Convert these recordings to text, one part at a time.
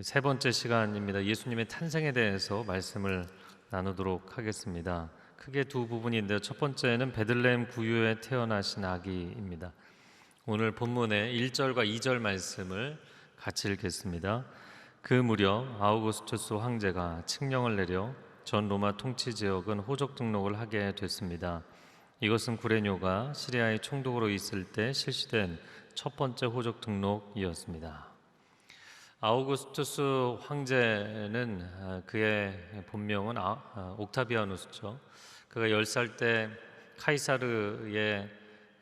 세 번째 시간입니다. 예수님의 탄생에 대해서 말씀을 나누도록 하겠습니다. 크게 두 부분인데요. 첫 번째는 베들레헴 구유에 태어나신 아기입니다. 오늘 본문의 1절과 2절 말씀을 같이 읽겠습니다. 그 무렵 아우구스투스 황제가 칙령을 내려 전 로마 통치 지역은 호적 등록을 하게 됐습니다. 이것은 구레뇨가 시리아의 총독으로 있을 때 실시된 첫 번째 호적 등록이었습니다. 아우구스투스 황제는 그의 본명은 옥타비아누스죠. 그가 10살 때 카이사르의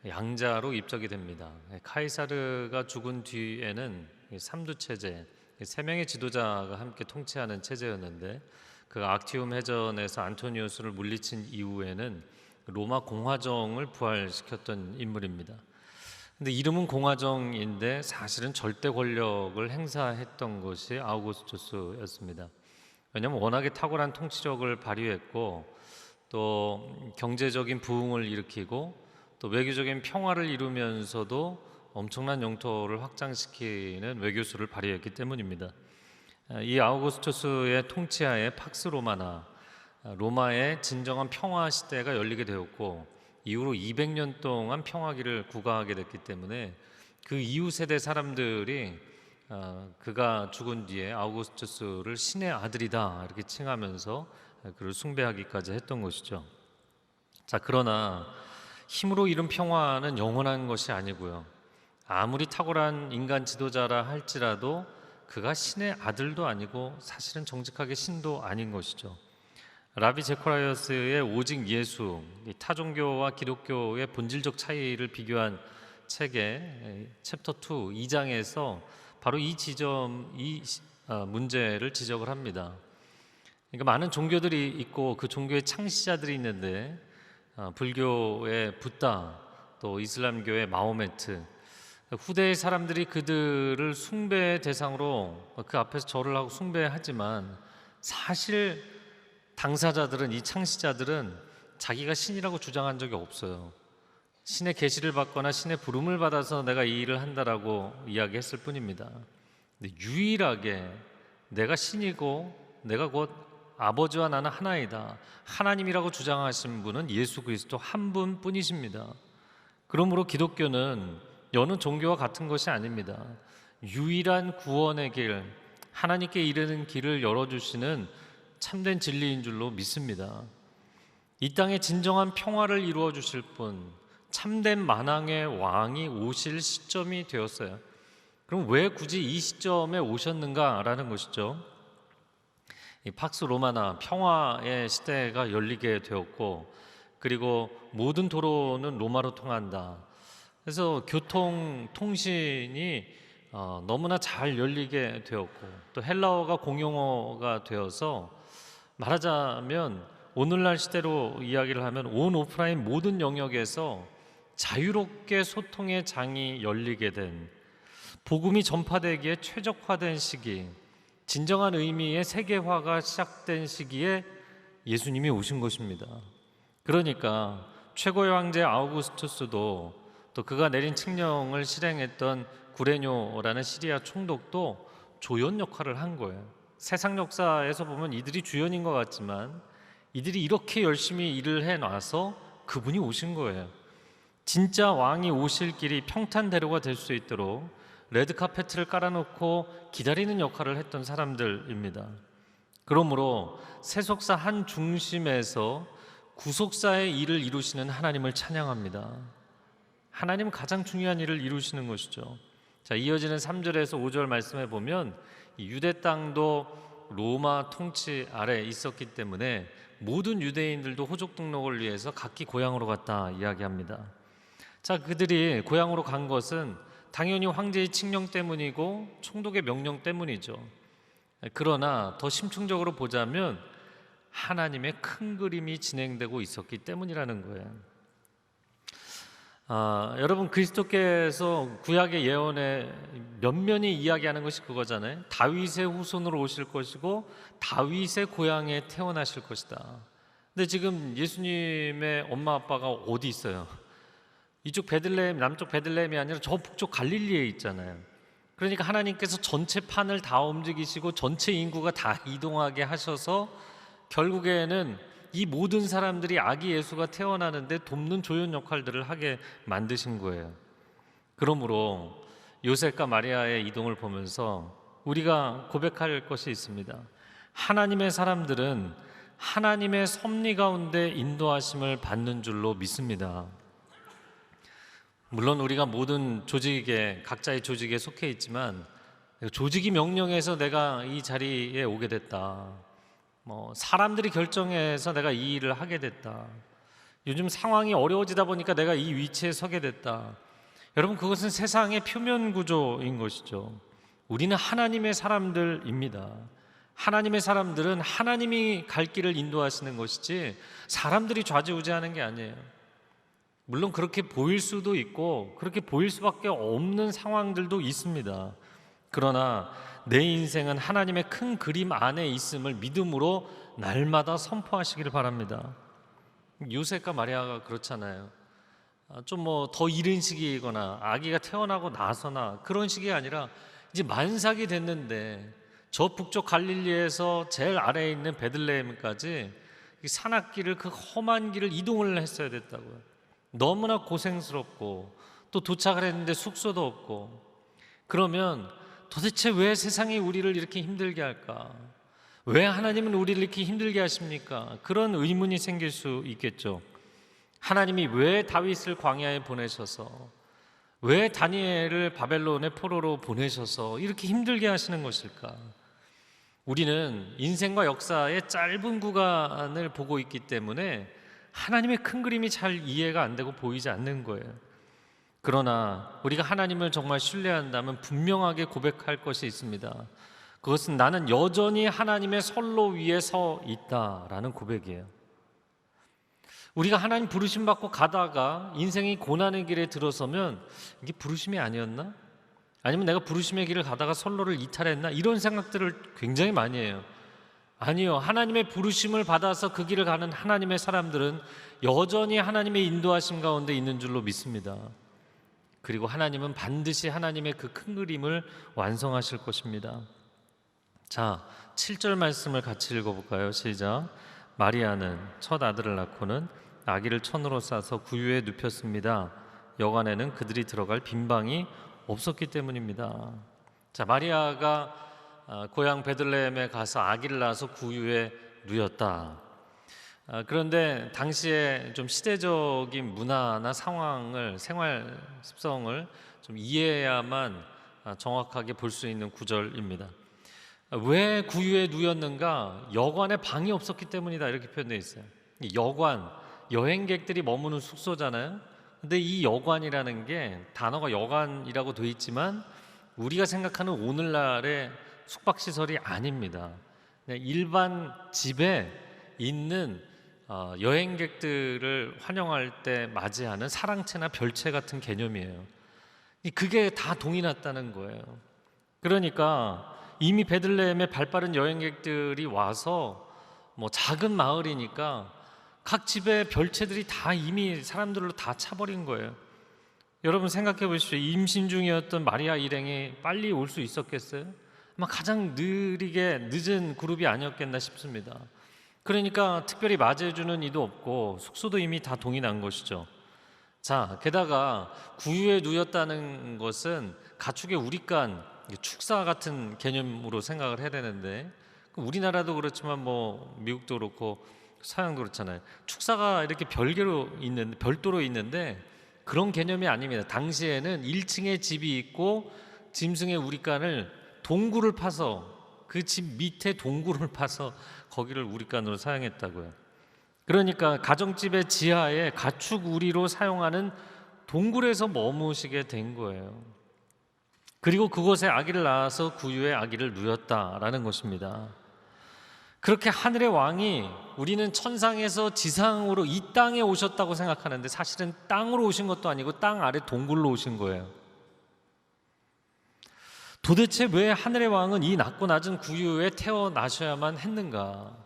양자로 입적이 됩니다. 카이사르가 죽은 뒤에는 삼두체제, 3명의 지도자가 함께 통치하는 체제였는데 그가 악티움 해전에서 안토니우스를 물리친 이후에는 로마 공화정을 부활시켰던 인물입니다. 근데 이름은 공화정인데 사실은 절대 권력을 행사했던 것이 아우구스투스였습니다. 왜냐하면 워낙에 탁월한 통치력을 발휘했고 또 경제적인 부흥을 일으키고 또 외교적인 평화를 이루면서도 엄청난 영토를 확장시키는 외교수를 발휘했기 때문입니다. 이 아우구스투스의 통치하에 팍스 로마나 로마의 진정한 평화 시대가 열리게 되었고 이후로 200년 동안 평화기를 구가하게 됐기 때문에 그 이후 세대 사람들이 그가 죽은 뒤에 아우구스투스를 신의 아들이다 이렇게 칭하면서 그를 숭배하기까지 했던 것이죠. 자, 그러나 힘으로 이룬 평화는 영원한 것이 아니고요. 아무리 탁월한 인간 지도자라 할지라도 그가 신의 아들도 아니고 사실은 정직하게 신도 아닌 것이죠. 라비 제코라이어스의 오직 예수, 타종교와 기독교의 본질적 차이를 비교한 책의 챕터 2, 2장에서 바로 이 문제를 지적을 합니다. 그러니까 많은 종교들이 있고 그 종교의 창시자들이 있는데 불교의 붓다, 또 이슬람교의 마호메트, 후대의 사람들이 그들을 숭배의 대상으로 그 앞에서 절을 하고 숭배하지만 사실 당사자들은, 이 창시자들은 자기가 신이라고 주장한 적이 없어요. 신의 계시를 받거나 신의 부름을 받아서 내가 이 일을 한다라고 이야기했을 뿐입니다. 근데 유일하게 내가 신이고 내가 곧 아버지와 나는 하나이다, 하나님이라고 주장하신 분은 예수 그리스도 한 분뿐이십니다. 그러므로 기독교는 여느 종교와 같은 것이 아닙니다. 유일한 구원의 길, 하나님께 이르는 길을 열어주시는 참된 진리인 줄로 믿습니다. 이 땅에 진정한 평화를 이루어 주실 분, 참된 만왕의 왕이 오실 시점이 되었어요. 그럼 왜 굳이 이 시점에 오셨는가라는 것이죠. 이 팍스 로마나 평화의 시대가 열리게 되었고, 그리고 모든 도로는 로마로 통한다. 그래서 교통, 통신이 너무나 잘 열리게 되었고, 또 헬라어가 공용어가 되어서 말하자면 오늘날 시대로 이야기를 하면 온 오프라인 모든 영역에서 자유롭게 소통의 장이 열리게 된, 복음이 전파되기에 최적화된 시기, 진정한 의미의 세계화가 시작된 시기에 예수님이 오신 것입니다. 그러니까 최고의 황제 아우구스투스도 또 그가 내린 칙령을 실행했던 구레뇨라는 시리아 총독도 조연 역할을 한 거예요. 세상 역사에서 보면 이들이 주연인 것 같지만 이들이 이렇게 열심히 일을 해놔서 그분이 오신 거예요. 진짜 왕이 오실 길이 평탄대로가 될 수 있도록 레드카페트를 깔아놓고 기다리는 역할을 했던 사람들입니다. 그러므로 세속사 한 중심에서 구속사의 일을 이루시는 하나님을 찬양합니다. 하나님은 가장 중요한 일을 이루시는 것이죠. 자, 이어지는 3절에서 5절 말씀해 보면 유대 땅도 로마 통치 아래 있었기 때문에 모든 유대인들도 호족 등록을 위해서 각기 고향으로 갔다 이야기합니다. 자, 그들이 고향으로 간 것은 당연히 황제의 칙령 때문이고 총독의 명령 때문이죠. 그러나 더 심층적으로 보자면 하나님의 큰 그림이 진행되고 있었기 때문이라는 거예요. 여러분, 그리스도께서 구약의 예언의 면면이 이야기하는 것이 그거잖아요. 다윗의 후손으로 오실 것이고 다윗의 고향에 태어나실 것이다. 근데 지금 예수님의 엄마 아빠가 어디 있어요? 이쪽 베들레헴, 남쪽 베들레헴이 아니라 저 북쪽 갈릴리에 있잖아요. 그러니까 하나님께서 전체 판을 다 움직이시고 전체 인구가 다 이동하게 하셔서 결국에는 이 모든 사람들이 아기 예수가 태어나는데 돕는 조연 역할들을 하게 만드신 거예요. 그러므로 요셉과 마리아의 이동을 보면서 우리가 고백할 것이 있습니다. 하나님의 사람들은 하나님의 섭리 가운데 인도하심을 받는 줄로 믿습니다. 물론 우리가 모든 조직에, 각자의 조직에 속해 있지만 조직이 명령해서 내가 이 자리에 오게 됐다, 사람들이 결정해서 내가 이 일을 하게 됐다, 요즘 상황이 어려워지다 보니까 내가 이 위치에 서게 됐다, 여러분, 그것은 세상의 표면 구조인 것이죠. 우리는 하나님의 사람들입니다. 하나님의 사람들은 하나님이 갈 길을 인도하시는 것이지 사람들이 좌지우지하는 게 아니에요. 물론 그렇게 보일 수도 있고 그렇게 보일 수밖에 없는 상황들도 있습니다. 그러나 내 인생은 하나님의 큰 그림 안에 있음을 믿음으로 날마다 선포하시기를 바랍니다. 요셉과 마리아가 그렇잖아요. 좀 더 이른 시기이거나 아기가 태어나고 나서나 그런 시기가 아니라 이제 만삭이 됐는데 저 북쪽 갈릴리에서 제일 아래에 있는 베들레헴까지 산악길을, 그 험한 길을 이동을 했어야 됐다고요. 너무나 고생스럽고 또 도착을 했는데 숙소도 없고. 그러면 도대체 왜 세상이 우리를 이렇게 힘들게 할까? 왜 하나님은 우리를 이렇게 힘들게 하십니까? 그런 의문이 생길 수 있겠죠. 하나님이 왜 다윗을 광야에 보내셔서, 왜 다니엘을 바벨론의 포로로 보내셔서 이렇게 힘들게 하시는 것일까? 우리는 인생과 역사의 짧은 구간을 보고 있기 때문에 하나님의 큰 그림이 잘 이해가 안 되고 보이지 않는 거예요. 그러나 우리가 하나님을 정말 신뢰한다면 분명하게 고백할 것이 있습니다. 그것은 나는 여전히 하나님의 선로 위에 서 있다라는 고백이에요. 우리가 하나님 부르심 받고 가다가 인생이 고난의 길에 들어서면 이게 부르심이 아니었나? 아니면 내가 부르심의 길을 가다가 선로를 이탈했나? 이런 생각들을 굉장히 많이 해요. 아니요, 하나님의 부르심을 받아서 그 길을 가는 하나님의 사람들은 여전히 하나님의 인도하심 가운데 있는 줄로 믿습니다. 그리고 하나님은 반드시 하나님의 그 큰 그림을 완성하실 것입니다. 자, 7절 말씀을 같이 읽어볼까요? 시작. 마리아는 첫 아들을 낳고는 아기를 천으로 싸서 구유에 눕혔습니다. 여관에는 그들이 들어갈 빈방이 없었기 때문입니다. 자, 마리아가 고향 베들레헴에 가서 아기를 낳아서 구유에 누였다. 그런데 당시에 좀 시대적인 문화나 상황을, 생활 습성을 좀 이해해야만 정확하게 볼 수 있는 구절입니다. 왜 구유에 누였는가? 여관에 방이 없었기 때문이다, 이렇게 표현되어 있어요. 여관, 여행객들이 머무는 숙소잖아요. 근데 이 여관이라는 게 단어가 여관이라고 돼 있지만 우리가 생각하는 오늘날의 숙박시설이 아닙니다. 일반 집에 있는 여행객들을 환영할 때 맞이하는 사랑채나 별채 같은 개념이에요. 그게 다 동이 났다는 거예요. 그러니까 이미 베들레헴에 발빠른 여행객들이 와서 작은 마을이니까 각 집의 별채들이 다 이미 사람들로 다 차버린 거예요. 여러분 생각해 보십시오. 임신 중이었던 마리아 일행이 빨리 올 수 있었겠어요? 아마 가장 느리게 늦은 그룹이 아니었겠나 싶습니다. 그러니까 특별히 맞이해주는 이도 없고 숙소도 이미 다 동이 난 것이죠. 자, 게다가 구유에 누였다는 것은 가축의 우릿간, 축사 같은 개념으로 생각을 해야 되는데, 우리나라도 그렇지만 미국도 그렇고 서양도 그렇잖아요. 축사가 이렇게 별도로 있는데 그런 개념이 아닙니다. 당시에는 1층에 집이 있고 짐승의 우릿간을 동굴을 파서, 그 집 밑에 동굴을 파서 거기를 우릿간으로 사용했다고요. 그러니까 가정집의 지하에 가축 우리로 사용하는 동굴에서 머무시게 된 거예요. 그리고 그곳에 아기를 낳아서 구유에 아기를 누였다라는 것입니다. 그렇게 하늘의 왕이, 우리는 천상에서 지상으로 이 땅에 오셨다고 생각하는데 사실은 땅으로 오신 것도 아니고 땅 아래 동굴로 오신 거예요. 도대체 왜 하늘의 왕은 이 낮고 낮은 구유에 태어나셔야만 했는가?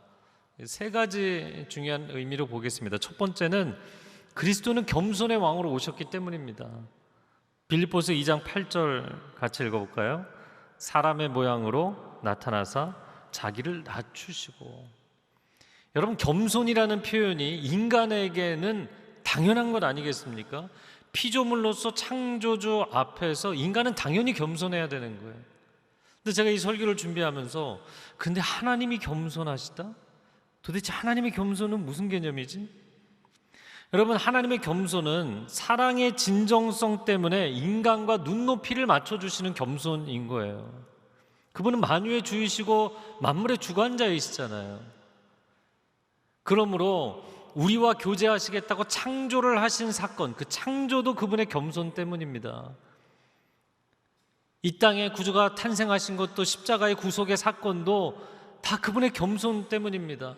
세 가지 중요한 의미로 보겠습니다. 첫 번째는 그리스도는 겸손의 왕으로 오셨기 때문입니다. 빌립보서 2장 8절 같이 읽어볼까요? 사람의 모양으로 나타나사 자기를 낮추시고. 여러분, 겸손이라는 표현이 인간에게는 당연한 것 아니겠습니까? 피조물로서 창조주 앞에서 인간은 당연히 겸손해야 되는 거예요. 근데 제가 이 설교를 준비하면서 근데 하나님이 겸손하시다? 도대체 하나님의 겸손은 무슨 개념이지? 여러분, 하나님의 겸손은 사랑의 진정성 때문에 인간과 눈높이를 맞춰주시는 겸손인 거예요. 그분은 만유의 주이시고 만물의 주관자이시잖아요. 그러므로 우리와 교제하시겠다고 창조를 하신 사건, 그 창조도 그분의 겸손 때문입니다. 이 땅에 구주가 탄생하신 것도 십자가의 구속의 사건도 다 그분의 겸손 때문입니다.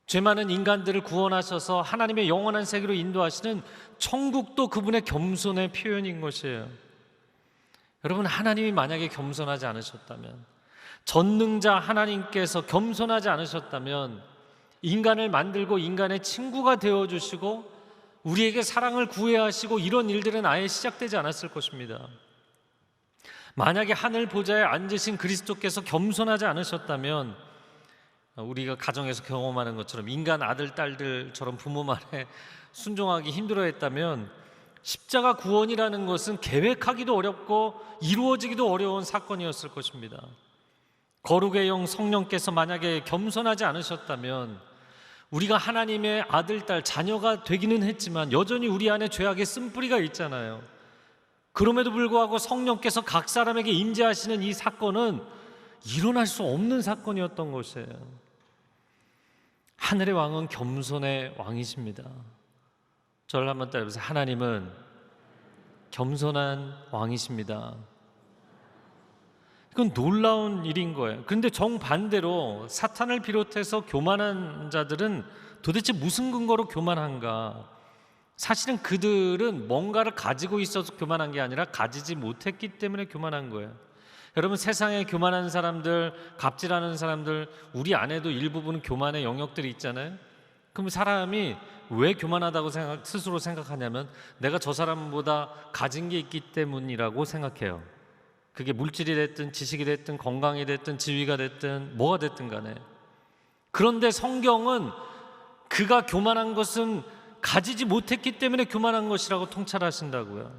죄 많은 인간들을 구원하셔서 하나님의 영원한 세계로 인도하시는 천국도 그분의 겸손의 표현인 것이에요. 여러분, 하나님이 만약에 겸손하지 않으셨다면, 전능자 하나님께서 겸손하지 않으셨다면 인간을 만들고 인간의 친구가 되어주시고 우리에게 사랑을 구애하시고 이런 일들은 아예 시작되지 않았을 것입니다. 만약에 하늘 보좌에 앉으신 그리스도께서 겸손하지 않으셨다면 우리가 가정에서 경험하는 것처럼 인간 아들, 딸들처럼 부모 말에 순종하기 힘들어했다면 십자가 구원이라는 것은 계획하기도 어렵고 이루어지기도 어려운 사건이었을 것입니다. 거룩의 영 성령께서 만약에 겸손하지 않으셨다면 우리가 하나님의 아들, 딸, 자녀가 되기는 했지만 여전히 우리 안에 죄악의 쓴뿌리가 있잖아요. 그럼에도 불구하고 성령께서 각 사람에게 임재하시는 이 사건은 일어날 수 없는 사건이었던 것이에요. 하늘의 왕은 겸손의 왕이십니다. 저를 한번 따라해보세요. 하나님은 겸손한 왕이십니다. 이건 놀라운 일인 거예요. 그런데 정반대로 사탄을 비롯해서 교만한 자들은 도대체 무슨 근거로 교만한가? 사실은 그들은 뭔가를 가지고 있어서 교만한 게 아니라 가지지 못했기 때문에 교만한 거예요. 여러분, 세상에 교만한 사람들, 갑질하는 사람들, 우리 안에도 일부분은 교만의 영역들이 있잖아요. 그럼 사람이 왜 교만하다고 스스로 생각하냐면 내가 저 사람보다 가진 게 있기 때문이라고 생각해요. 그게 물질이 됐든 지식이 됐든 건강이 됐든 지위가 됐든 뭐가 됐든 간에. 그런데 성경은 그가 교만한 것은 가지지 못했기 때문에 교만한 것이라고 통찰하신다고요.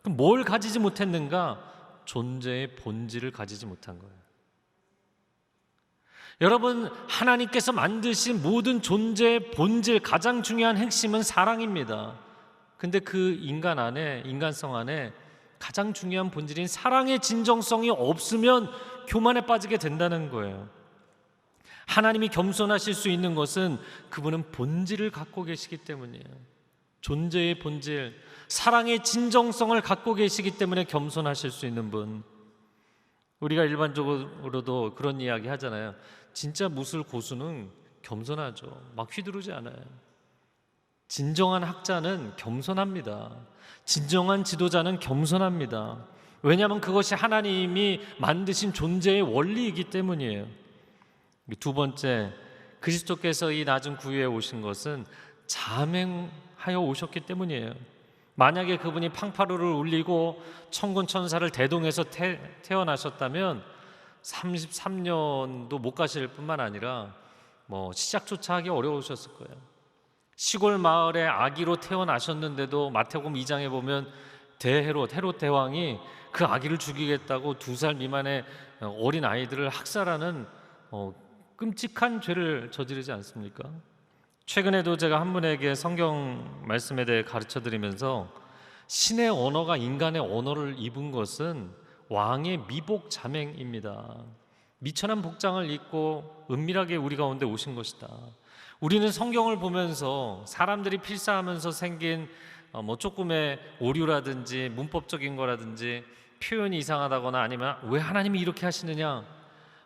그럼 뭘 가지지 못했는가? 존재의 본질을 가지지 못한 거예요. 여러분, 하나님께서 만드신 모든 존재의 본질, 가장 중요한 핵심은 사랑입니다. 근데 그 인간성 안에 가장 중요한 본질인 사랑의 진정성이 없으면 교만에 빠지게 된다는 거예요. 하나님이 겸손하실 수 있는 것은 그분은 본질을 갖고 계시기 때문이에요. 존재의 본질, 사랑의 진정성을 갖고 계시기 때문에 겸손하실 수 있는 분. 우리가 일반적으로도 그런 이야기 하잖아요. 진짜 무술 고수는 겸손하죠. 막 휘두르지 않아요. 진정한 학자는 겸손합니다. 진정한 지도자는 겸손합니다. 왜냐하면 그것이 하나님이 만드신 존재의 원리이기 때문이에요. 두 번째, 그리스도께서 이 낮은 구유에 오신 것은 자맹하여 오셨기 때문이에요. 만약에 그분이 팡파루를 울리고 천군 천사를 대동해서 태어나셨다면 33년도 못 가실 뿐만 아니라 시작조차 하기 어려우셨을 거예요. 시골 마을의 아기로 태어나셨는데도 마태복음 2장에 보면 헤롯 대왕이 그 아기를 죽이겠다고 2살 미만의 어린 아이들을 학살하는 끔찍한 죄를 저지르지 않습니까? 최근에도 제가 한 분에게 성경 말씀에 대해 가르쳐드리면서 신의 언어가 인간의 언어를 입은 것은 왕의 미복 자맹입니다. 미천한 복장을 입고 은밀하게 우리 가운데 오신 것이다. 우리는 성경을 보면서 사람들이 필사하면서 생긴 조금의 오류라든지 문법적인 거라든지 표현이 이상하다거나 아니면 왜 하나님이 이렇게 하시느냐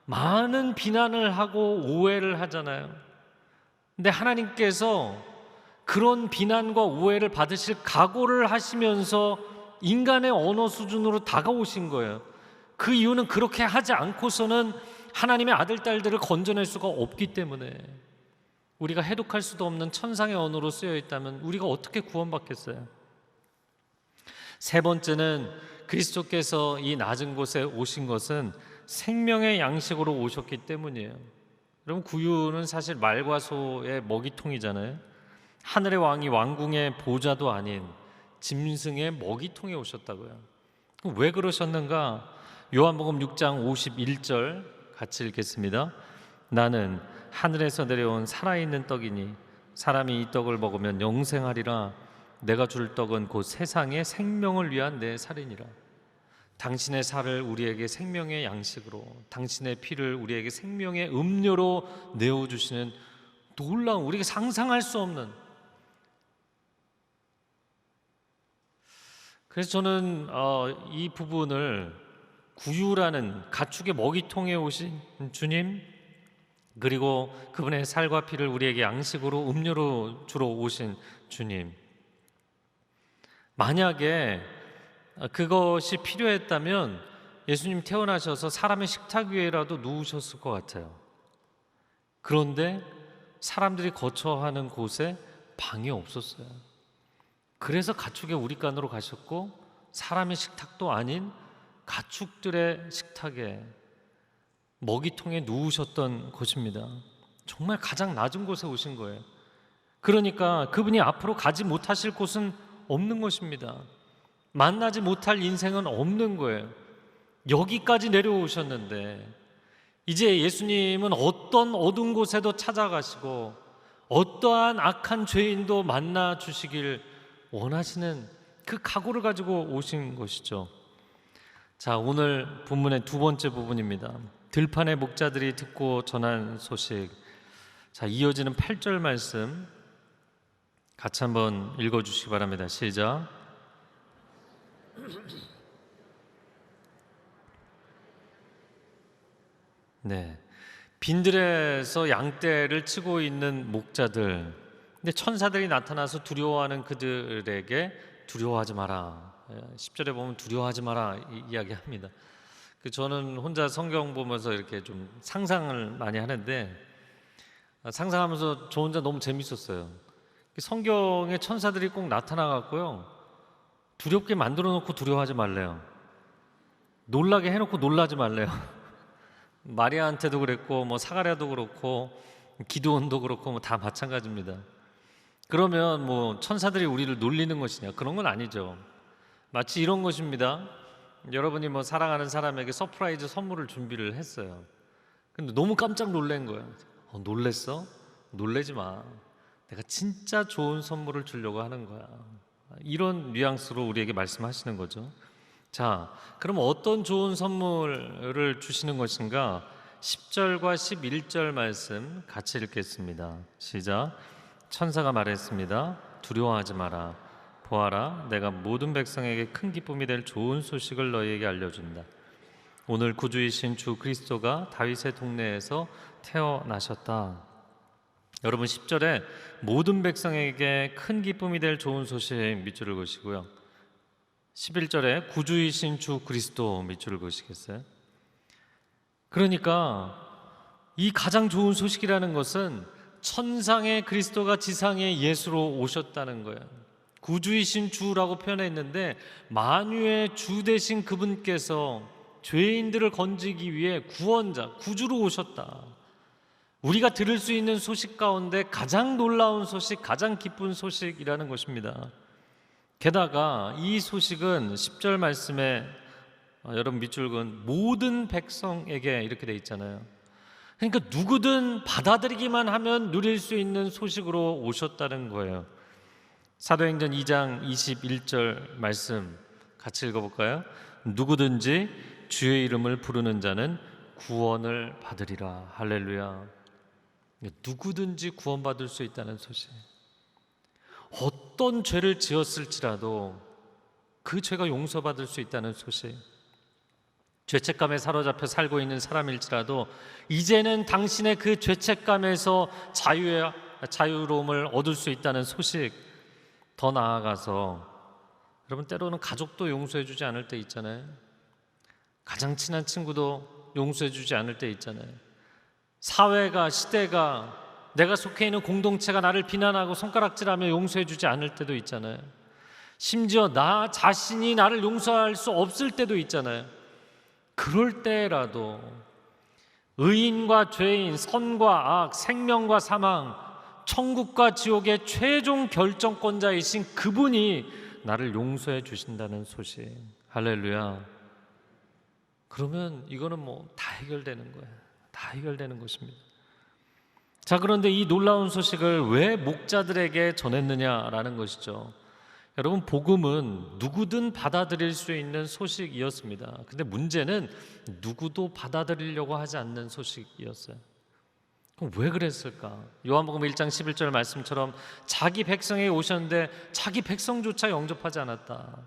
많은 비난을 하고 오해를 하잖아요. 근데 하나님께서 그런 비난과 오해를 받으실 각오를 하시면서 인간의 언어 수준으로 다가오신 거예요. 그 이유는 그렇게 하지 않고서는 하나님의 아들, 딸들을 건져낼 수가 없기 때문에. 우리가 해독할 수도 없는 천상의 언어로 쓰여 있다면 우리가 어떻게 구원받겠어요? 세 번째는 그리스도께서 이 낮은 곳에 오신 것은 생명의 양식으로 오셨기 때문이에요. 여러분, 구유는 사실 말과 소의 먹이통이잖아요. 하늘의 왕이 왕궁의 보좌도 아닌 짐승의 먹이통에 오셨다고요. 왜 그러셨는가? 요한복음 6장 51절 같이 읽겠습니다. 나는 하늘에서 내려온 살아있는 떡이니 사람이 이 떡을 먹으면 영생하리라. 내가 줄 떡은 곧 세상의 생명을 위한 내 살이니라. 당신의 살을 우리에게 생명의 양식으로, 당신의 피를 우리에게 생명의 음료로 내어주시는 놀라운, 우리가 상상할 수 없는. 그래서 저는 이 부분을 구유라는 가축의 먹이통에 오신 주님, 그리고 그분의 살과 피를 우리에게 양식으로 음료로 주러 오신 주님, 만약에 그것이 필요했다면 예수님 태어나셔서 사람의 식탁 위에라도 누우셨을 것 같아요. 그런데 사람들이 거처하는 곳에 방이 없었어요. 그래서 가축의 우리간으로 가셨고 사람의 식탁도 아닌 가축들의 식탁에, 먹이통에 누우셨던 곳입니다. 정말 가장 낮은 곳에 오신 거예요. 그러니까 그분이 앞으로 가지 못하실 곳은 없는 것입니다. 만나지 못할 인생은 없는 거예요. 여기까지 내려오셨는데 이제 예수님은 어떤 어두운 곳에도 찾아가시고 어떠한 악한 죄인도 만나 주시길 원하시는 그 각오를 가지고 오신 것이죠. 자, 오늘 본문의 두 번째 부분입니다. 들판의 목자들이 듣고 전한 소식. 자, 이어지는 8절 말씀 같이 한번 읽어주시기 바랍니다. 시작. 네, 빈들에서 양떼를 치고 있는 목자들. 근데 천사들이 나타나서 두려워하는 그들에게 두려워하지 마라. 10절에 보면 두려워하지 마라 이야기합니다. 저는 혼자 성경 보면서 이렇게 좀 상상을 많이 하는데, 상상하면서 저 혼자 너무 재밌었어요. 성경에 천사들이 꼭 나타나갖고요, 두렵게 만들어 놓고 두려워하지 말래요. 놀라게 해놓고 놀라지 말래요. 마리아한테도 그랬고, 뭐 사가랴도 그렇고, 기드온도 그렇고, 뭐 다 마찬가지입니다. 그러면 뭐 천사들이 우리를 놀리는 것이냐? 그런 건 아니죠. 마치 이런 것입니다. 여러분이 뭐 사랑하는 사람에게 서프라이즈 선물을 준비를 했어요. 근데 너무 깜짝 놀란 거예요. 놀랬어? 놀래지 마. 내가 진짜 좋은 선물을 주려고 하는 거야. 이런 뉘앙스로 우리에게 말씀하시는 거죠. 자, 그럼 어떤 좋은 선물을 주시는 것인가? 10절과 11절 말씀 같이 읽겠습니다. 시작. 천사가 말했습니다. 두려워하지 마라. 보아라, 내가 모든 백성에게 큰 기쁨이 될 좋은 소식을 너희에게 알려준다. 오늘 구주이신 주 그리스도가 다윗의 동네에서 태어나셨다. 여러분, 10절에 모든 백성에게 큰 기쁨이 될 좋은 소식 밑줄을 그으시고요, 11절에 구주이신 주 그리스도 밑줄을 그으시겠어요? 그러니까 이 가장 좋은 소식이라는 것은 천상의 그리스도가 지상의 예수로 오셨다는 거예요. 구주이신 주라고 표현했는데 만유의 주 되신 그분께서 죄인들을 건지기 위해 구원자, 구주로 오셨다. 우리가 들을 수 있는 소식 가운데 가장 놀라운 소식, 가장 기쁜 소식이라는 것입니다. 게다가 이 소식은 10절 말씀에 여러분 밑줄 그은 모든 백성에게 이렇게 돼 있잖아요. 그러니까 누구든 받아들이기만 하면 누릴 수 있는 소식으로 오셨다는 거예요. 사도행전 2장 21절 말씀 같이 읽어볼까요? 누구든지 주의 이름을 부르는 자는 구원을 받으리라. 할렐루야. 누구든지 구원받을 수 있다는 소식. 어떤 죄를 지었을지라도 그 죄가 용서받을 수 있다는 소식. 죄책감에 사로잡혀 살고 있는 사람일지라도 이제는 당신의 그 죄책감에서 자유로움을 얻을 수 있다는 소식. 더 나아가서 여러분, 때로는 가족도 용서해 주지 않을 때 있잖아요. 가장 친한 친구도 용서해 주지 않을 때 있잖아요. 사회가, 시대가, 내가 속해 있는 공동체가 나를 비난하고 손가락질하며 용서해 주지 않을 때도 있잖아요. 심지어 나 자신이 나를 용서할 수 없을 때도 있잖아요. 그럴 때라도 의인과 죄인, 선과 악, 생명과 사망, 천국과 지옥의 최종 결정권자이신 그분이 나를 용서해 주신다는 소식. 할렐루야. 그러면 이거는 뭐 다 해결되는 거예요. 다 해결되는 것입니다. 자, 그런데 이 놀라운 소식을 왜 목자들에게 전했느냐라는 것이죠. 여러분, 복음은 누구든 받아들일 수 있는 소식이었습니다. 근데 문제는 누구도 받아들이려고 하지 않는 소식이었어요. 그럼 왜 그랬을까? 요한복음 1장 11절 말씀처럼 자기 백성에게 오셨는데 자기 백성조차 영접하지 않았다.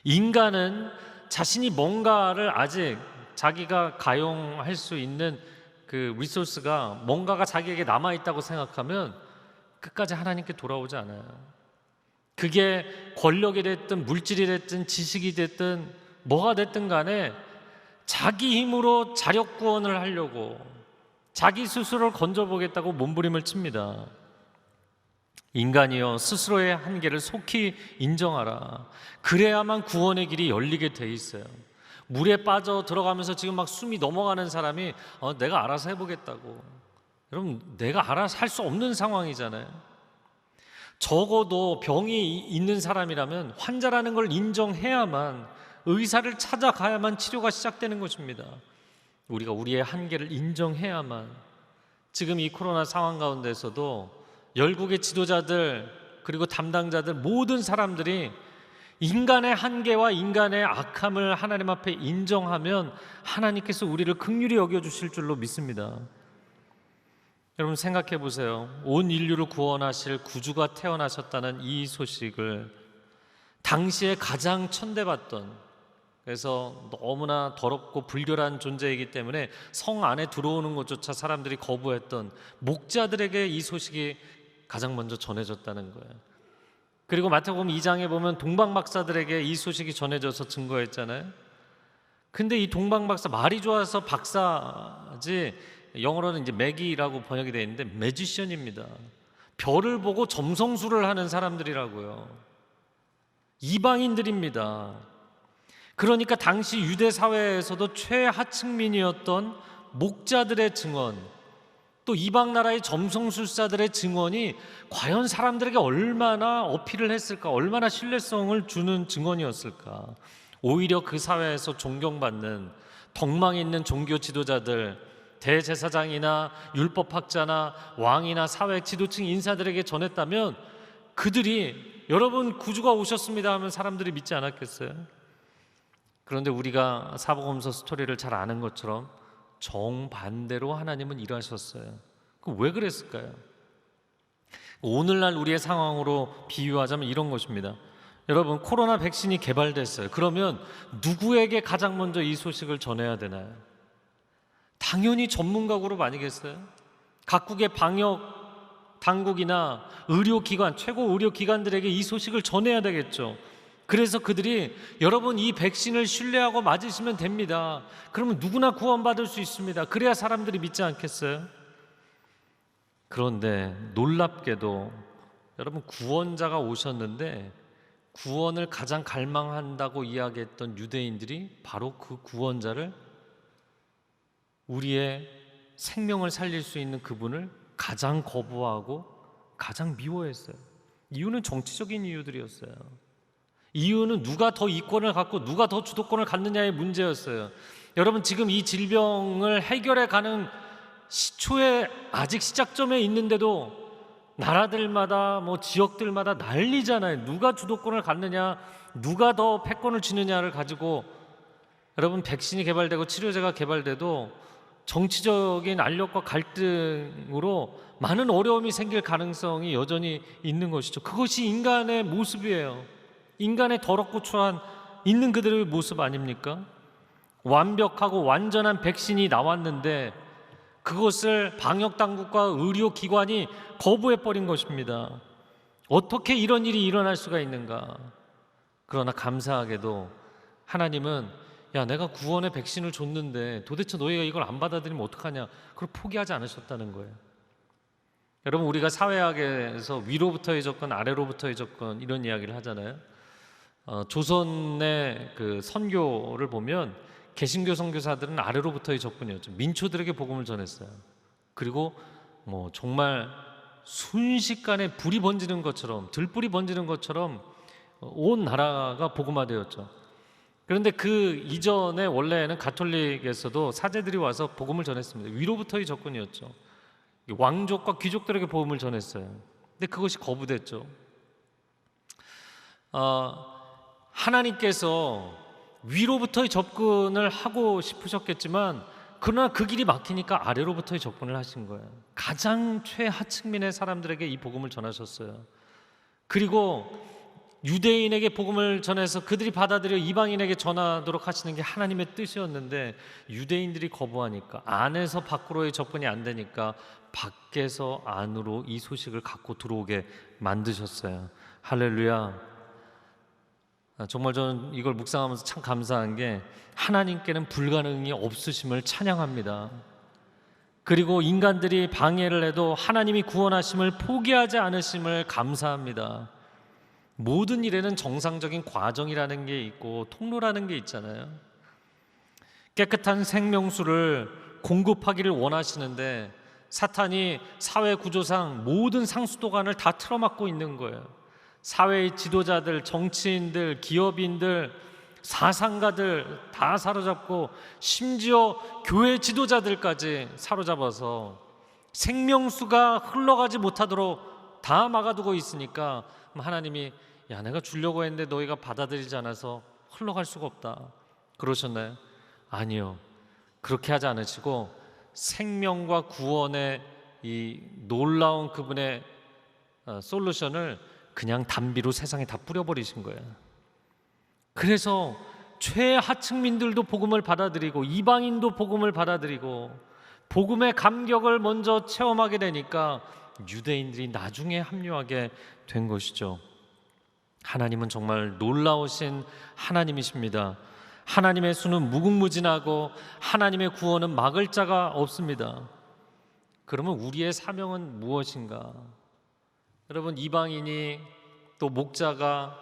인간은 자신이 뭔가를 아직 자기가 가용할 수 있는 그 리소스가 뭔가가 자기에게 남아있다고 생각하면 끝까지 하나님께 돌아오지 않아요. 그게 권력이 됐든 물질이 됐든 지식이 됐든 뭐가 됐든 간에 자기 힘으로 자력 구원을 하려고 자기 스스로를 건져보겠다고 몸부림을 칩니다. 인간이여 스스로의 한계를 속히 인정하라. 그래야만 구원의 길이 열리게 돼 있어요. 물에 빠져 들어가면서 지금 막 숨이 넘어가는 사람이 내가 알아서 해보겠다고. 여러분, 내가 알아서 할 수 없는 상황이잖아요. 적어도 병이 있는 사람이라면 환자라는 걸 인정해야만, 의사를 찾아가야만 치료가 시작되는 것입니다. 우리가 우리의 한계를 인정해야만. 지금 이 코로나 상황 가운데서도 열국의 지도자들 그리고 담당자들 모든 사람들이 인간의 한계와 인간의 악함을 하나님 앞에 인정하면 하나님께서 우리를 긍휼히 여겨주실 줄로 믿습니다. 여러분, 생각해 보세요. 온 인류를 구원하실 구주가 태어나셨다는 이 소식을 당시에 가장 천대받던, 그래서 너무나 더럽고 불결한 존재이기 때문에 성 안에 들어오는 것조차 사람들이 거부했던 목자들에게 이 소식이 가장 먼저 전해졌다는 거예요. 그리고 마태복음 2장에 보면 동방박사들에게 이 소식이 전해져서 증거했잖아요. 근데 이 동방박사, 말이 좋아서 박사지 영어로는 이제 매기라고 번역이 되어 있는데 매지션입니다. 별을 보고 점성술을 하는 사람들이라고요. 이방인들입니다. 그러니까 당시 유대 사회에서도 최하층민이었던 목자들의 증언, 또 이방 나라의 점성술사들의 증언이 과연 사람들에게 얼마나 어필을 했을까, 얼마나 신뢰성을 주는 증언이었을까. 오히려 그 사회에서 존경받는 덕망 있는 종교 지도자들, 대제사장이나 율법학자나 왕이나 사회 지도층 인사들에게 전했다면 그들이 여러분 구주가 오셨습니다 하면 사람들이 믿지 않았겠어요? 그런데 우리가 사복음서 스토리를 잘 아는 것처럼 정반대로 하나님은 일하셨어요. 왜 그랬을까요? 오늘날 우리의 상황으로 비유하자면 이런 것입니다. 여러분, 코로나 백신이 개발됐어요. 그러면 누구에게 가장 먼저 이 소식을 전해야 되나요? 당연히 전문가 그룹 아니겠어요? 각국의 방역 당국이나 의료기관, 최고 의료기관들에게 이 소식을 전해야 되겠죠. 그래서 그들이 여러분 이 백신을 신뢰하고 맞으시면 됩니다. 그러면 누구나 구원받을 수 있습니다. 그래야 사람들이 믿지 않겠어요? 그런데 놀랍게도 여러분, 구원자가 오셨는데 구원을 가장 갈망한다고 이야기했던 유대인들이 바로 그 구원자를, 우리의 생명을 살릴 수 있는 그분을 가장 거부하고 가장 미워했어요. 이유는 정치적인 이유들이었어요. 이유는 누가 더 이권을 갖고 누가 더 주도권을 갖느냐의 문제였어요. 여러분, 지금 이 질병을 해결해 가는 시초에 아직 시작점에 있는데도 나라들마다 지역들마다 난리잖아요. 누가 주도권을 갖느냐, 누가 더 패권을 쥐느냐를 가지고 여러분, 백신이 개발되고 치료제가 개발돼도 정치적인 알력과 갈등으로 많은 어려움이 생길 가능성이 여전히 있는 것이죠. 그것이 인간의 모습이에요. 인간의 더럽고 추한 있는 그들의 모습 아닙니까? 완벽하고 완전한 백신이 나왔는데 그것을 방역당국과 의료기관이 거부해버린 것입니다. 어떻게 이런 일이 일어날 수가 있는가? 그러나 감사하게도 하나님은 내가 구원의 백신을 줬는데 도대체 너희가 이걸 안 받아들이면 어떡하냐, 그걸 포기하지 않으셨다는 거예요. 여러분, 우리가 사회학에서 위로부터의 접근, 아래로부터의 접근 이런 이야기를 하잖아요. 조선의 그 선교를 보면 개신교 선교사들은 아래로부터의 접근이었죠. 민초들에게 복음을 전했어요. 그리고 뭐 정말 순식간에 불이 번지는 것처럼, 들불이 번지는 것처럼 온 나라가 복음화되었죠. 그런데 그 이전에 원래는 가톨릭에서도 사제들이 와서 복음을 전했습니다. 위로부터의 접근이었죠. 왕족과 귀족들에게 복음을 전했어요. 근데 그것이 거부됐죠. 하나님께서 위로부터의 접근을 하고 싶으셨겠지만, 그러나 그 길이 막히니까 아래로부터의 접근을 하신 거예요. 가장 최하층민의 사람들에게 이 복음을 전하셨어요. 그리고 유대인에게 복음을 전해서 그들이 받아들여 이방인에게 전하도록 하시는 게 하나님의 뜻이었는데, 유대인들이 거부하니까, 안에서 밖으로의 접근이 안 되니까 밖에서 안으로 이 소식을 갖고 들어오게 만드셨어요. 할렐루야. 정말 저는 이걸 묵상하면서 참 감사한 게, 하나님께는 불가능이 없으심을 찬양합니다. 그리고 인간들이 방해를 해도 하나님이 구원하심을 포기하지 않으심을 감사합니다. 모든 일에는 정상적인 과정이라는 게 있고 통로라는 게 있잖아요. 깨끗한 생명수를 공급하기를 원하시는데 사탄이 사회 구조상 모든 상수도관을 다 틀어막고 있는 거예요. 사회의 지도자들, 정치인들, 기업인들, 사상가들 다 사로잡고, 심지어 교회 지도자들까지 사로잡아서 생명수가 흘러가지 못하도록 다 막아두고 있으니까 하나님이, 야, 내가 주려고 했는데 너희가 받아들이지 않아서 흘러갈 수가 없다, 그러셨나요? 아니요. 그렇게 하지 않으시고 생명과 구원의 이 놀라운 그분의 솔루션을 그냥 단비로 세상에 다 뿌려버리신 거예요. 그래서 최하층민들도 복음을 받아들이고 이방인도 복음을 받아들이고 복음의 감격을 먼저 체험하게 되니까 유대인들이 나중에 합류하게 된 것이죠. 하나님은 정말 놀라우신 하나님이십니다. 하나님의 수는 무궁무진하고 하나님의 구원은 막을 자가 없습니다. 그러면 우리의 사명은 무엇인가? 여러분, 이방인이 또 목자가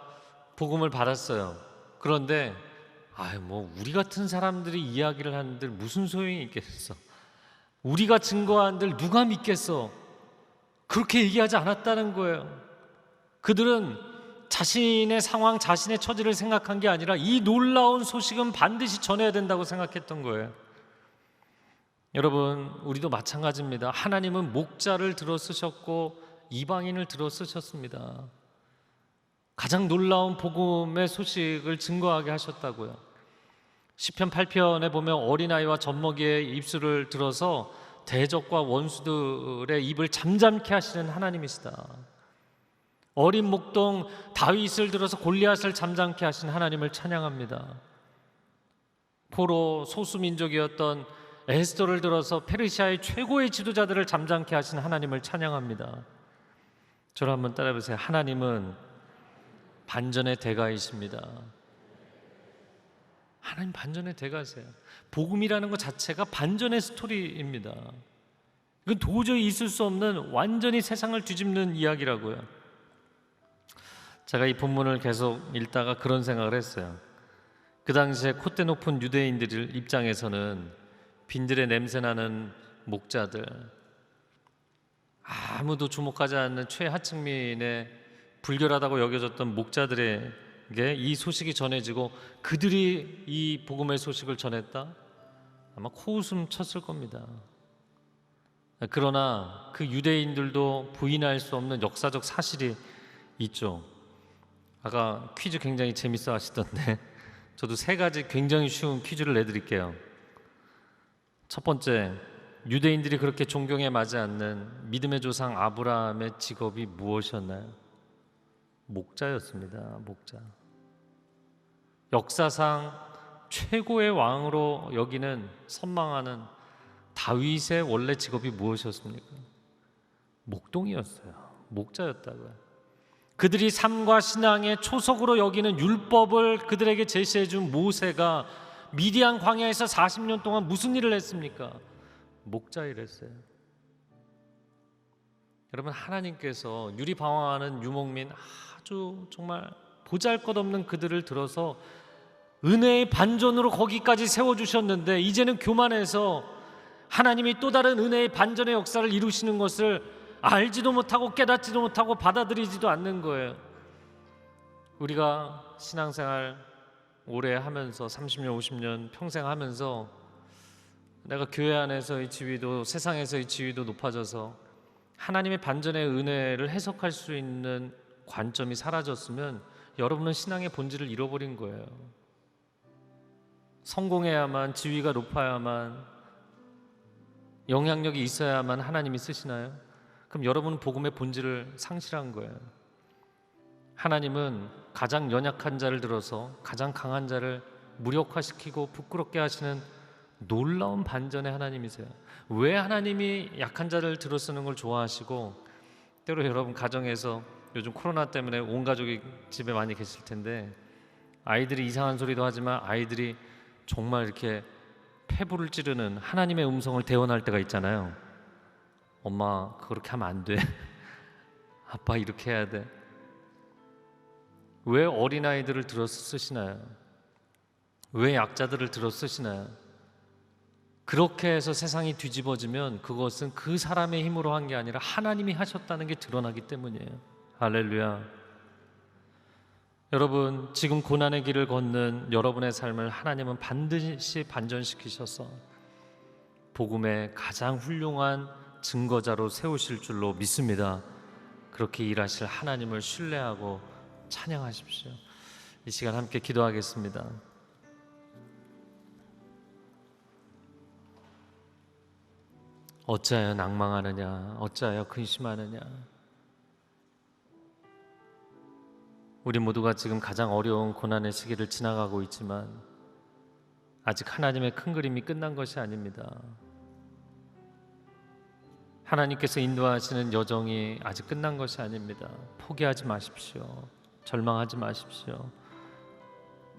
복음을 받았어요. 그런데 우리 같은 사람들이 이야기를 하는데 무슨 소용이 있겠어? 우리가 증거한들 누가 믿겠어? 그렇게 얘기하지 않았다는 거예요. 그들은 자신의 상황, 자신의 처지를 생각한 게 아니라 이 놀라운 소식은 반드시 전해야 된다고 생각했던 거예요. 여러분, 우리도 마찬가지입니다. 하나님은 목자를 들어 쓰셨고 이방인을 들어 쓰셨습니다. 가장 놀라운 복음의 소식을 증거하게 하셨다고요. 시편 8편에 보면 어린아이와 젖먹이의 입술을 들어서 대적과 원수들의 입을 잠잠케 하시는 하나님이시다. 어린 목동 다윗을 들어서 골리앗을 잠잠케 하신 하나님을 찬양합니다. 포로 소수민족이었던 에스더를 들어서 페르시아의 최고의 지도자들을 잠잠케 하신 하나님을 찬양합니다. 저를 한번 따라해보세요. 하나님은 반전의 대가이십니다. 하나님 반전의 대가세요. 복음이라는 것 자체가 반전의 스토리입니다. 이건 도저히 있을 수 없는 완전히 세상을 뒤집는 이야기라고요. 제가 이 본문을 계속 읽다가 그런 생각을 했어요. 그 당시에 콧대 높은 유대인들 입장에서는 빈들의 냄새나는 목자들, 아무도 주목하지 않는 최하층민의 불결하다고 여겨졌던 목자들에게 이 소식이 전해지고 그들이 이 복음의 소식을 전했다? 아마 코웃음 쳤을 겁니다. 그러나 그 유대인들도 부인할 수 없는 역사적 사실이 있죠. 아까 퀴즈 굉장히 재밌어 하시던데 저도 3가지 굉장히 쉬운 퀴즈를 내드릴게요. 첫 번째, 유대인들이 그렇게 존경에 맞지 않는 믿음의 조상 아브라함의 직업이 무엇이었나요? 목자였습니다. 목자. 역사상 최고의 왕으로 여기는 선망하는 다윗의 원래 직업이 무엇이었습니까? 목동이었어요. 목자였다고요. 그들이 삶과 신앙의 초석으로 여기는 율법을 그들에게 제시해준 모세가 미디안 광야에서 40년 동안 무슨 일을 했습니까? 목자 일을 했어요. 여러분, 하나님께서 유리방황하는 유목민, 아주 정말 보잘것없는 그들을 들어서 은혜의 반전으로 거기까지 세워주셨는데, 이제는 교만해서 하나님이 또 다른 은혜의 반전의 역사를 이루시는 것을 알지도 못하고 깨닫지도 못하고 받아들이지도 않는 거예요. 우리가 신앙생활 오래 하면서 30년 50년 평생 하면서 내가 교회 안에서의 지위도 세상에서의 지위도 높아져서 하나님의 반전의 은혜를 해석할 수 있는 관점이 사라졌으면 여러분은 신앙의 본질을 잃어버린 거예요. 성공해야만, 지위가 높아야만, 영향력이 있어야만 하나님이 쓰시나요? 그럼 여러분은 복음의 본질을 상실한 거예요. 하나님은 가장 연약한 자를 들어서 가장 강한 자를 무력화시키고 부끄럽게 하시는 놀라운 반전의 하나님이세요. 왜 하나님이 약한 자를 들어쓰는 걸 좋아하시고, 때로 여러분 가정에서 요즘 코로나 때문에 온 가족이 집에 많이 계실 텐데, 아이들이 이상한 소리도 하지만 아이들이 정말 이렇게 폐부를 찌르는 하나님의 음성을 대언할 때가 있잖아요. 엄마 그렇게 하면 안 돼. 아빠 이렇게 해야 돼. 왜 어린아이들을 들어 쓰시나요? 왜 약자들을 들어 쓰시나요? 그렇게 해서 세상이 뒤집어지면 그것은 그 사람의 힘으로 한 게 아니라 하나님이 하셨다는 게 드러나기 때문이에요. 할렐루야. 여러분, 지금 고난의 길을 걷는 여러분의 삶을 하나님은 반드시 반전시키셔서 복음의 가장 훌륭한 증거자로 세우실 줄로 믿습니다. 그렇게 일하실 하나님을 신뢰하고 찬양하십시오. 이 시간 함께 기도하겠습니다. 어찌하여 낭망하느냐, 어찌하여 근심하느냐. 우리 모두가 지금 가장 어려운 고난의 시기를 지나가고 있지만 아직 하나님의 큰 그림이 끝난 것이 아닙니다. 하나님께서 인도하시는 여정이 아직 끝난 것이 아닙니다. 포기하지 마십시오. 절망하지 마십시오.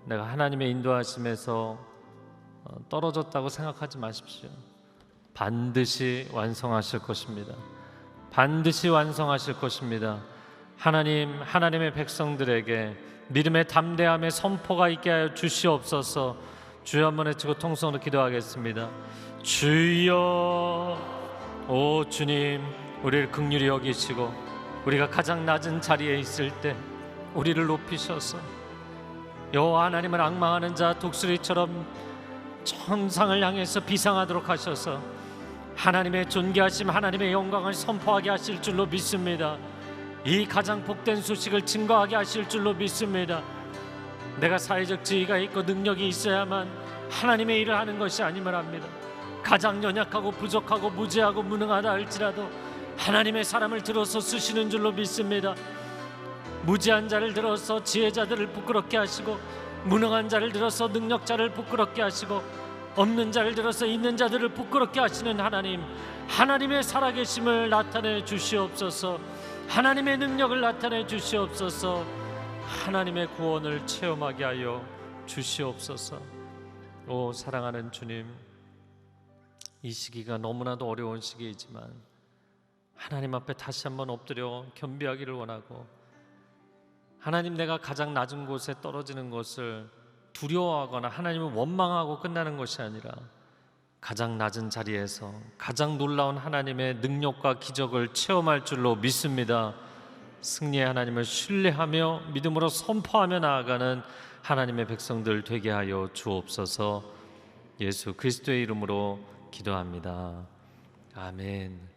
내가 하나님의 인도하심에서 떨어졌다고 생각하지 마십시오. 반드시 완성하실 것입니다. 반드시 완성하실 것입니다. 하나님의 백성들에게 믿음의 담대함의 선포가 있게 하여 주시옵소서. 주여 한번 외치고 통성으로 기도하겠습니다. 주여, 오 주님, 우리를 긍휼히 여기시고 우리가 가장 낮은 자리에 있을 때 우리를 높이셔서 여호와 하나님을 앙망하는 자 독수리처럼 천상을 향해서 비상하도록 하셔서 하나님의 존귀하심, 하나님의 영광을 선포하게 하실 줄로 믿습니다. 이 가장 복된 소식을 증거하게 하실 줄로 믿습니다. 내가 사회적 지위가 있고 능력이 있어야만 하나님의 일을 하는 것이 아님을 압니다. 가장 연약하고 부족하고 무죄하고 무능하다 할지라도 하나님의 사람을 들어서 쓰시는 줄로 믿습니다. 무지한 자를 들어서 지혜자들을 부끄럽게 하시고, 무능한 자를 들어서 능력자를 부끄럽게 하시고, 없는 자를 들어서 있는 자들을 부끄럽게 하시는 하나님, 하나님의 살아계심을 나타내 주시옵소서. 하나님의 능력을 나타내 주시옵소서. 하나님의 구원을 체험하게 하여 주시옵소서. 오 사랑하는 주님, 이 시기가 너무나도 어려운 시기이지만 하나님 앞에 다시 한번 엎드려 겸비하기를 원하고, 하나님, 내가 가장 낮은 곳에 떨어지는 것을 두려워하거나 하나님을 원망하고 끝나는 것이 아니라 가장 낮은 자리에서 가장 놀라운 하나님의 능력과 기적을 체험할 줄로 믿습니다. 승리의 하나님을 신뢰하며 믿음으로 선포하며 나아가는 하나님의 백성들 되게 하여 주옵소서. 예수 그리스도의 이름으로 기도합니다. 아멘.